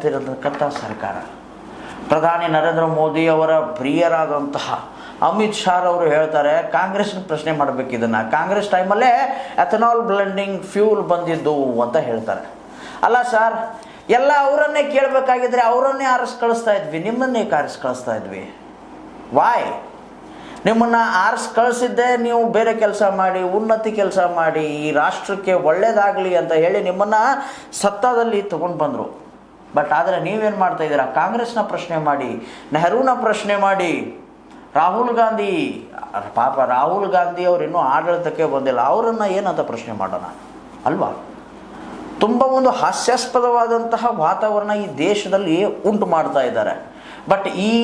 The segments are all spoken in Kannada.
ನಡೆತಿರತಕ್ಕಂಥ ಸರ್ಕಾರ. ಪ್ರಧಾನಿ ನರೇಂದ್ರ ಮೋದಿ ಅವರ ಪ್ರಿಯರಾದಂತಹ ಅಮಿತ್ ಶಾ ಅವರು ಹೇಳ್ತಾರೆ, ಕಾಂಗ್ರೆಸ್ನ ಪ್ರಶ್ನೆ ಮಾಡಬೇಕು, ಇದನ್ನು ಕಾಂಗ್ರೆಸ್ ಟೈಮಲ್ಲೇ ಎಥನಾಲ್ ಬ್ಲೆಂಡಿಂಗ್ ಫ್ಯೂಲ್ ಬಂದಿದ್ದು ಅಂತ ಹೇಳ್ತಾರೆ. ಅಲ್ಲ ಸರ್, ಎಲ್ಲ ಅವರನ್ನೇ ಕೇಳಬೇಕಾಗಿದ್ರೆ ಅವರನ್ನೇ ಕಳಿಸ್ತಾ ಇದ್ವಿ, ನಿಮ್ಮನ್ನೇ ಕಳಿಸ್ತಾ ಇದ್ವಿ. ವಾಯ್? ನಿಮ್ಮನ್ನು ಕಳಿಸಿದ್ದೆ ನೀವು ಬೇರೆ ಕೆಲಸ ಮಾಡಿ, ಉನ್ನತಿ ಕೆಲಸ ಮಾಡಿ, ಈ ರಾಷ್ಟ್ರಕ್ಕೆ ಒಳ್ಳೇದಾಗಲಿ ಅಂತ ಹೇಳಿ ನಿಮ್ಮನ್ನು ಸತ್ತಾದಲ್ಲಿ ತೊಗೊಂಡು ಬಂದರು. ಬಟ್ ಆದರೆ ನೀವೇನು ಮಾಡ್ತಾ ಇದ್ದೀರಾ? ಕಾಂಗ್ರೆಸ್ನ ಪ್ರಶ್ನೆ ಮಾಡಿ, ನೆಹರೂನ ಪ್ರಶ್ನೆ ಮಾಡಿ, ರಾಹುಲ್ ಗಾಂಧಿ, ಪಾಪ ರಾಹುಲ್ ಗಾಂಧಿ ಅವರು ಇನ್ನೂ ಆಡಳಿತಕ್ಕೆ ಬಂದಿಲ್ಲ, ಅವರನ್ನು ಏನಂತ ಪ್ರಶ್ನೆ ಮಾಡೋಣ ಅಲ್ವಾ? ತುಂಬ ಒಂದು ಹಾಸ್ಯಾಸ್ಪದವಾದಂತಹ ವಾತಾವರಣ ಈ ದೇಶದಲ್ಲಿ ಉಂಟು ಮಾಡ್ತಾ ಇದ್ದಾರೆ. ಬಟ್ ಈ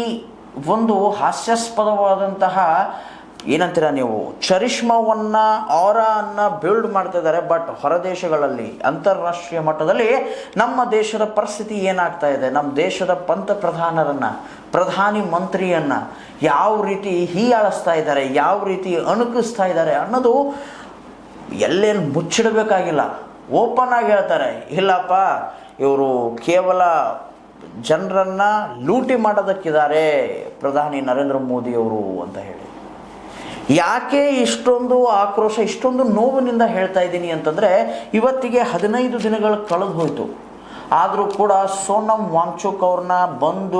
ಒಂದು ಹಾಸ್ಯಾಸ್ಪದವಾದಂತಹ ಏನಂತೀರ ನೀವು, ಚರಿಷ್ಮವನ್ನು, ಆರಾನ್ನು ಬಿಲ್ಡ್ ಮಾಡ್ತಾ ಇದ್ದಾರೆ. ಬಟ್ ಹೊರದೇಶಗಳಲ್ಲಿ, ಅಂತಾರಾಷ್ಟ್ರೀಯ ಮಟ್ಟದಲ್ಲಿ ನಮ್ಮ ದೇಶದ ಪರಿಸ್ಥಿತಿ ಏನಾಗ್ತಾ ಇದೆ, ನಮ್ಮ ದೇಶದ ಪ್ರಧಾನರನ್ನು, ಪ್ರಧಾನಿ ಮಂತ್ರಿಯನ್ನು ಯಾವ ರೀತಿ ಹೀಯಾಳಿಸ್ತಾ ಇದ್ದಾರೆ, ಯಾವ ರೀತಿ ಅಣುಕಿಸ್ತಾ ಇದ್ದಾರೆ ಅನ್ನೋದು ಎಲ್ಲೇನು ಮುಚ್ಚಿಡಬೇಕಾಗಿಲ್ಲ. ಓಪನ್ ಆಗಿ ಹೇಳ್ತಾರೆ, ಇಲ್ಲಪ್ಪ ಇವರು ಕೇವಲ ಜನರನ್ನು ಲೂಟಿ ಮಾಡೋದಕ್ಕಿದ್ದಾರೆ ಪ್ರಧಾನಿ ನರೇಂದ್ರ ಮೋದಿಯವರು ಅಂತ ಹೇಳಿ. ಯಾಕೆ ಇಷ್ಟೊಂದು ಆಕ್ರೋಶ, ಇಷ್ಟೊಂದು ನೋವಿನಿಂದ ಹೇಳ್ತಾ ಇದ್ದೀನಿ ಅಂತಂದರೆ, ಇವತ್ತಿಗೆ 15 ದಿನಗಳು ಕಳೆದು ಹೋಯಿತು. ಆದರೂ ಕೂಡ ಸೋನಮ್ ವಾಂಗ್ಚುಕ್ ಅವ್ರನ್ನ ಬಂದು